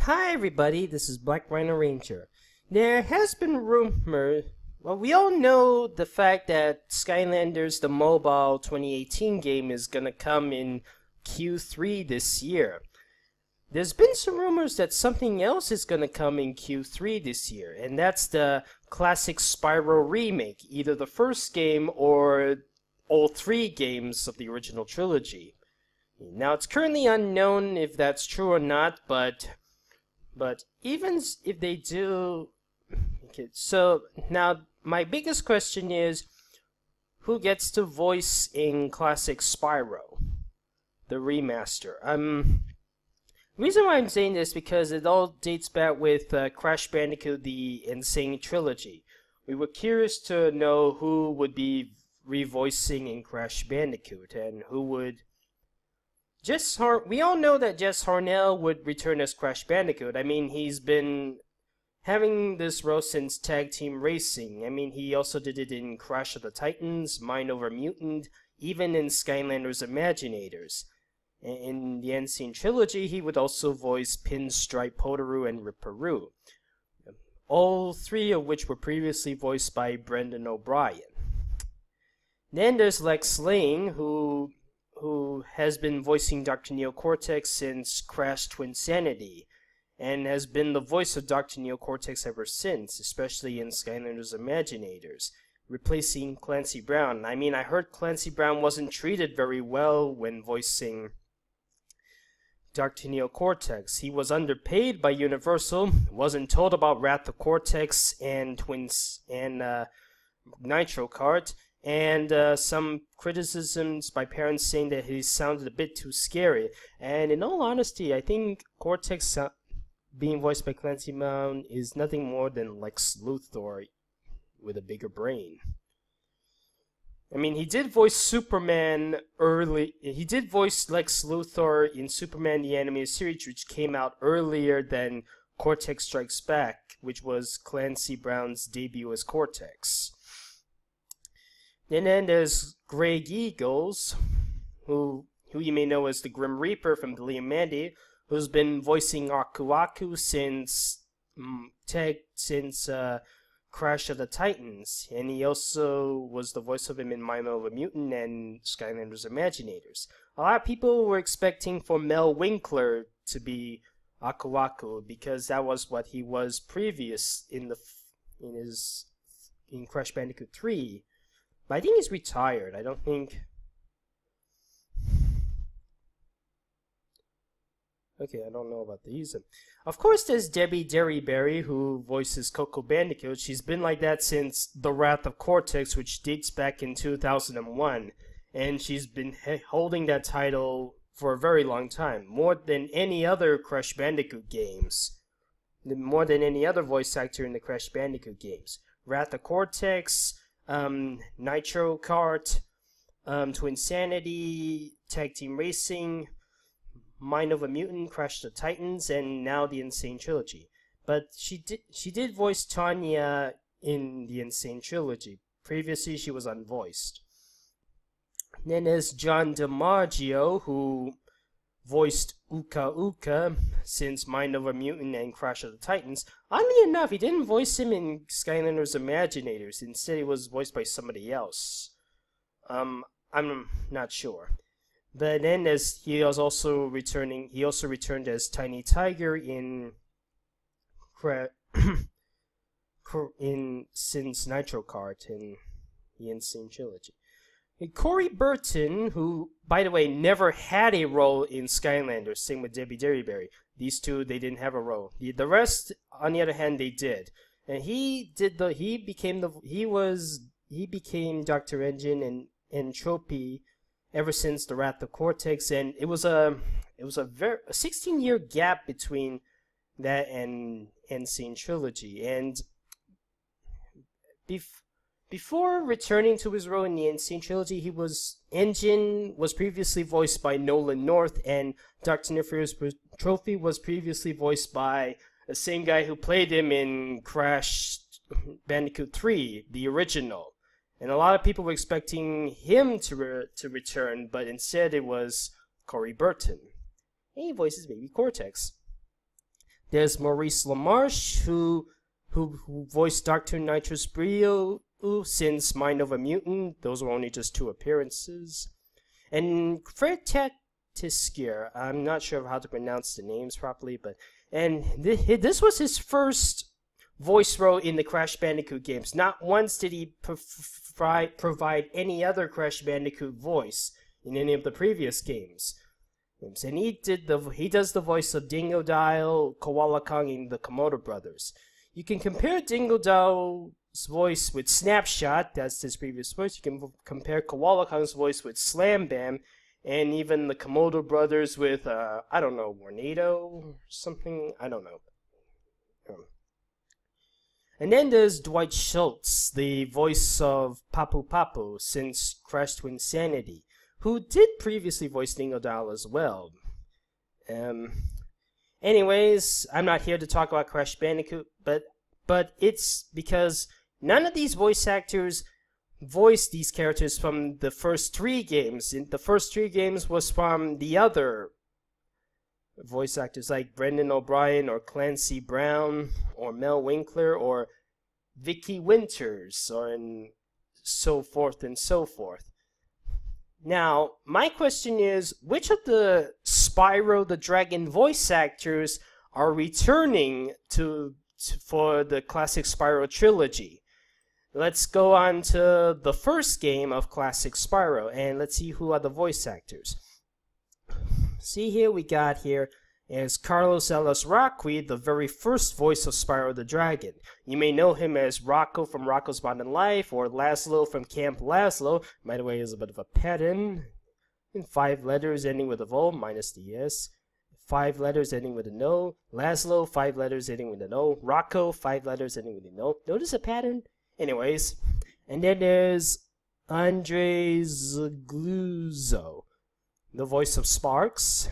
Hi everybody, this is Black Rhino Ranger. There has been rumor, well, we all know the fact that Skylanders the Mobile 2018 game is gonna come in Q3 this year. There's been some rumors that something else is gonna come in Q3 this year, and that's the Classic Spyro remake, either the first game or all three games of the original trilogy. Now it's currently unknown if that's true or not, but even if they do, okay, so now my biggest question is, who gets to voice in Classic Spyro, the remaster? The reason why I'm saying this because it all dates back with Crash Bandicoot: The Insane Trilogy. We were curious to know who would be revoicing in Crash Bandicoot and who would. We all know that Jess Harnell would return as Crash Bandicoot. I mean, he's been having this role since Tag Team Racing. I mean, he also did it in Crash of the Titans, Mind Over Mutant, even in Skylanders Imaginators. In the Insane Trilogy, he would also voice Pinstripe Potoroo and Ripperoo, all three of which were previously voiced by Brendan O'Brien. Then there's Lex Lane, who has been voicing Dr. Neo Cortex since Crash Twinsanity, and has been the voice of Dr. Neo Cortex ever since, especially in Skylanders Imaginators, replacing Clancy Brown. I mean, I heard Clancy Brown wasn't treated very well when voicing Dr. Neo Cortex. He was underpaid by Universal, wasn't told about Wrath of Cortex and Nitro Kart, and some criticisms by parents saying that he sounded a bit too scary. And in all honesty, I think Cortex being voiced by Clancy Brown is nothing more than Lex Luthor with a bigger brain. I mean, he did voice Superman early. He did voice Lex Luthor in Superman the Animated Series, which came out earlier than Cortex Strikes Back, which was Clancy Brown's debut as Cortex. And then there's Greg Eagles, who you may know as the Grim Reaper from Billy and Mandy, who's been voicing Aku Aku since Crash of the Titans, and he also was the voice of him in Mind Over Mutant and Skylanders Imaginators. A lot of people were expecting for Mel Winkler to be Aku Aku because that was what he was previous in Crash Bandicoot 3. But I think he's retired. I don't think. Okay, I don't know about these. Of course, there's Debbie Derryberry, who voices Coco Bandicoot. She's been like that since The Wrath of Cortex, which dates back in 2001. And she's been holding that title for a very long time. More than any other Crash Bandicoot games. More than any other voice actor in the Crash Bandicoot games. Wrath of Cortex, Nitro Kart, Twinsanity, Tag Team Racing, Mind Over Mutant, Crash the Titans, and now the Insane Trilogy. But she did voice Tanya in the Insane Trilogy. Previously, she was unvoiced. Then there's John DiMaggio, who voiced Uka Uka since Mind Over Mutant and Crash of the Titans. Oddly enough, he didn't voice him in Skylanders Imaginators. Instead, he was voiced by somebody else. I'm not sure. But then he also returned as Tiny Tiger in since Nitro Kart in the Insane Trilogy. And Corey Burton, who, by the way, never had a role in Skylanders, same with Debbie Derryberry. These two, they didn't have a role. The rest, on the other hand, they did. And he became Dr. Engine and Entropy ever since The Wrath of Cortex, and it was a 16-year gap between that and Insane Trilogy. And before returning to his role in the Insane Trilogy, Engine was previously voiced by Nolan North, and Dr. Nefarious Trophy was previously voiced by the same guy who played him in Crash Bandicoot 3, the original. And a lot of people were expecting him to return, but instead it was Corey Burton. And he voices Baby Cortex. There's Maurice LaMarche, who voiced Dr. Nitrous Brio since Mind of a Mutant. Those were only just 2 appearances. And Fred Tatisciore, I'm not sure how to pronounce the names properly, but this was his first voice role in the Crash Bandicoot games. Not once did he provide any other Crash Bandicoot voice in any of the previous games. And he does the voice of Dingodile, Koala Kong, and the Komodo brothers. You can compare Dingodile's voice with Snapshot, that's his previous voice. You can compare Koala Kong's voice with Slam Bam, and even the Komodo brothers with, I don't know, Tornado or something? I don't know. And then there's Dwight Schultz, the voice of Papu Papu since Crash to Insanity, who did previously voice Dingodile as well. Anyways, I'm not here to talk about Crash Bandicoot, but it's because none of these voice actors voiced these characters from the first 3 games. The first 3 games was from the other voice actors like Brendan O'Brien or Clancy Brown or Mel Winkler or Vicky Winters and so forth and so forth. Now, my question is, which of the Spyro the Dragon voice actors are returning for the Classic Spyro trilogy? Let's go on to the first game of Classic Spyro, and let's see who are the voice actors. See here, we got here is Carlos Alazraqui, the very first voice of Spyro the Dragon. You may know him as Rocco from Rocco's Modern Life, or Laszlo from Camp Laszlo. By the way, is a bit of a pattern. In 5 letters ending with a vowel, minus the S. 5 letters ending with an O. Laszlo, 5 letters ending with an O. Rocco, 5 letters ending with an O. Notice a pattern? Anyways, and then there's Andre Zgluzzo, the voice of Sparks.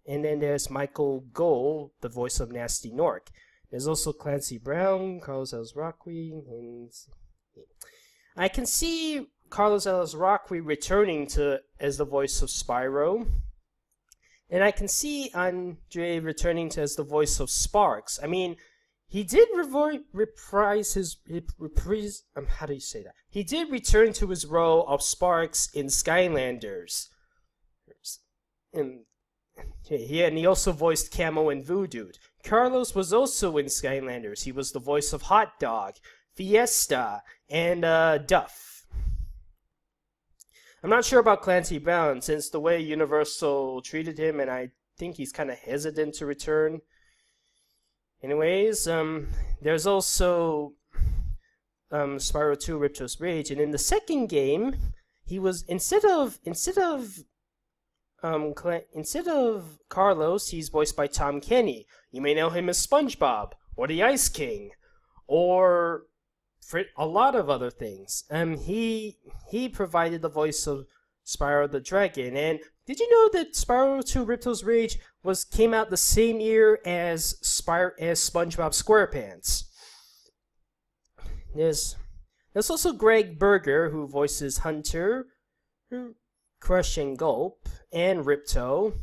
And then there's Michael Gold, the voice of Nasty Nork. There's also Clancy Brown, Carlos Alazraqui, and I can see Carlos Alazraqui returning as the voice of Spyro. And I can see Andre returning as the voice of Sparks. I mean, he did reprise his how do you say that? He did return to his role of Sparks in Skylanders. And he also voiced Camo and Voodoo. Carlos was also in Skylanders. He was the voice of Hot Dog, Fiesta, and Duff. I'm not sure about Clancy Brown, since the way Universal treated him, and I think he's kind of hesitant to return. Anyways, there's also Spyro 2 Ripto's Rage, and in the second game, he was instead of Carlos, he's voiced by Tom Kenny. You may know him as SpongeBob, or the Ice King, or for a lot of other things. He provided the voice of Spyro the Dragon. And did you know that Spyro 2 Ripto's Rage came out the same year as SpongeBob SquarePants? There's also Greg Berger, who voices Hunter, Crush and Gulp, and Ripto.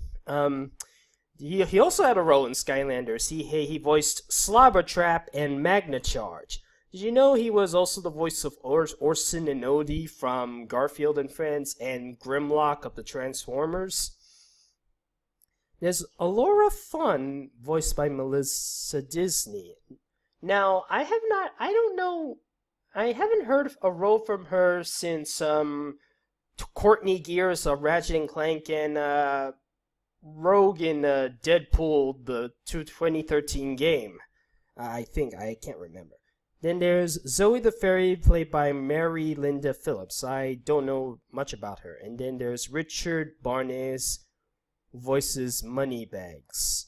He also had a role in Skylanders. He voiced Slobber Trap and Magna Charge. Did you know he was also the voice of Orson and Odie from Garfield and Friends and Grimlock of the Transformers? There's Alora Fun, voiced by Melissa Disney. Now, I haven't heard a role from her since Courtney Gears of Ratchet and Clank and Rogue in Deadpool, the 2013 game. I can't remember. Then there's Zoe the Fairy, played by Mary Linda Phillips. I don't know much about her. And then there's Richard Barnes, who voices Moneybags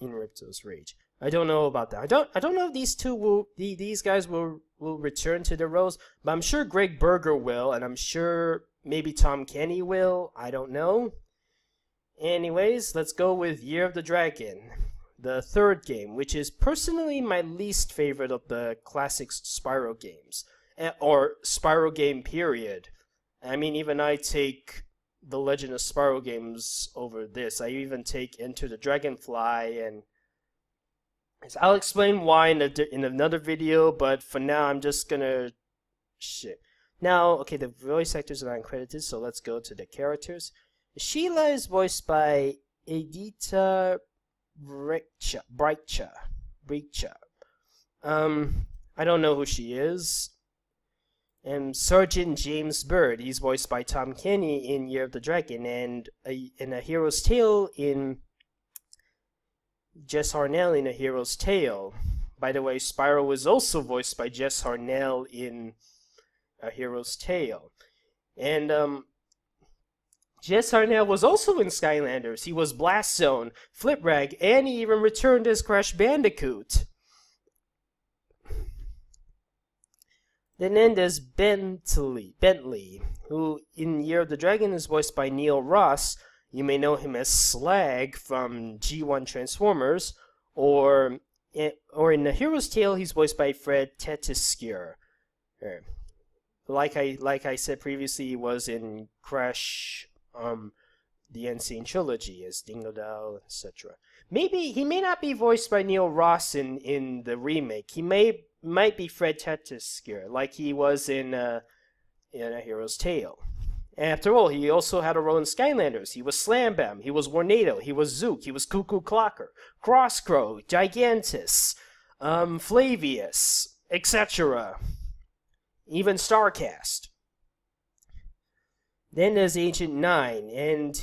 in Ripto's Rage. I don't know about that. I don't know if these guys will return to their roles, but I'm sure Greg Berger will, and I'm sure maybe Tom Kenny will. I don't know. Anyways, let's go with Year of the Dragon, the third game, which is personally my least favorite of the classic Spyro games, or Spyro game period. I mean, even I take the Legend of Spyro games over this. I even take Enter the Dragonfly So I'll explain why in another video, but for now I'm just gonna shit. Now, okay, the voice actors are uncredited, so let's go to the characters. Sheila is voiced by Edita Breitcha. I don't know who she is. And Sergeant James Bird, he's voiced by Tom Kenny in Year of the Dragon, and in A Hero's Tale in Jess Harnell in A Hero's Tale. By the way, Spyro was also voiced by Jess Harnell in A Hero's Tale. And Jess Harnell was also in Skylanders. He was Blast Zone, Fliprag, and he even returned as Crash Bandicoot. Then there's Bentley, who in Year of the Dragon is voiced by Neil Ross. You may know him as Slag from G1 Transformers, or in A Hero's Tale, he's voiced by Fred Tatasciore. Like I said previously, he was in Crash, the Insane Trilogy as Dingodile, etc. Maybe he may not be voiced by Neil Ross in the remake. He might be Fred Tatasciore, like he was in A Hero's Tale. After all, he also had a role in Skylanders. He was Slam Bam, he was Warnado, he was Zook, he was Cuckoo Clocker, Crosscrow, Gigantus, Flavius, etc. Even Starcast. Then there's Agent 9, and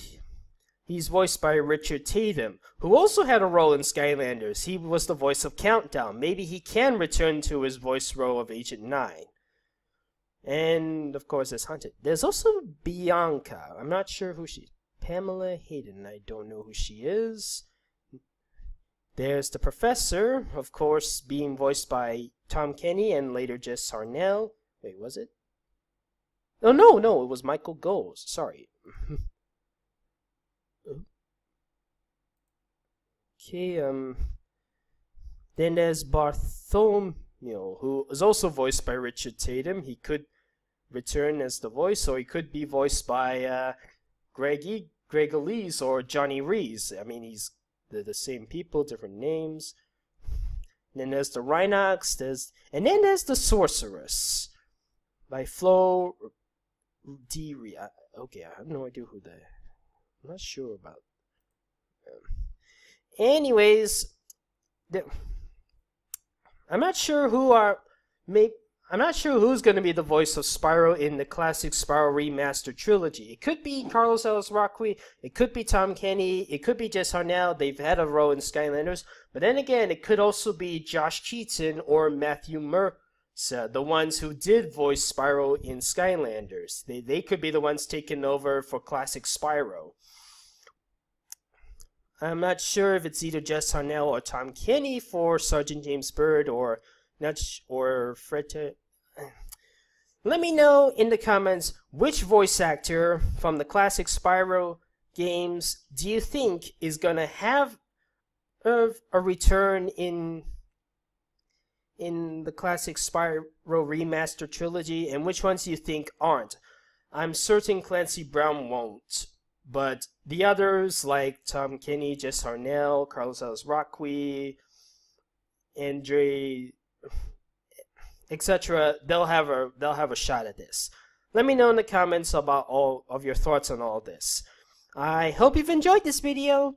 he's voiced by Richard Tatum, who also had a role in Skylanders. He was the voice of Countdown. Maybe he can return to his voice role of Agent 9. And, of course, there's Hunted. There's also Bianca. I'm not sure who she is. Pamela Hayden. I don't know who she is. There's the Professor, of course, being voiced by Tom Kenny and later Jess Harnell. Wait, was it? Oh, no, it was Michael Goes. Sorry. Okay, then there's Bartholomew, who is also voiced by Richard Tatum. He could return as the voice, or he could be voiced by Greg Elise or Johnny Reese. I mean, they're the same people, different names. And then there's the Rhinox, and then there's the Sorceress by Flo D. Okay, I have no idea who that. I'm not sure about. Anyways, I'm not sure who's going to be the voice of Spyro in the Classic Spyro Remaster trilogy. It could be Carlos Ellis Rockway, it could be Tom Kenny, it could be Jess Harnell. They've had a role in Skylanders, but then again, it could also be Josh Keaton or Matthew Mercer, the ones who did voice Spyro in Skylanders. They could be the ones taking over for Classic Spyro. I'm not sure if it's either Jess Harnell or Tom Kenny for Sergeant James Bird or Fred. Let me know in the comments which voice actor from the Classic Spyro games do you think is gonna have a return in the Classic Spyro Remaster trilogy, and which ones do you think aren't. I'm certain Clancy Brown won't. But the others, like Tom Kenny, Jess Harnell, Carlos Ellis Rockway, Andre, etc., they'll have a shot at this. Let me know in the comments about all of your thoughts on all this. I hope you've enjoyed this video.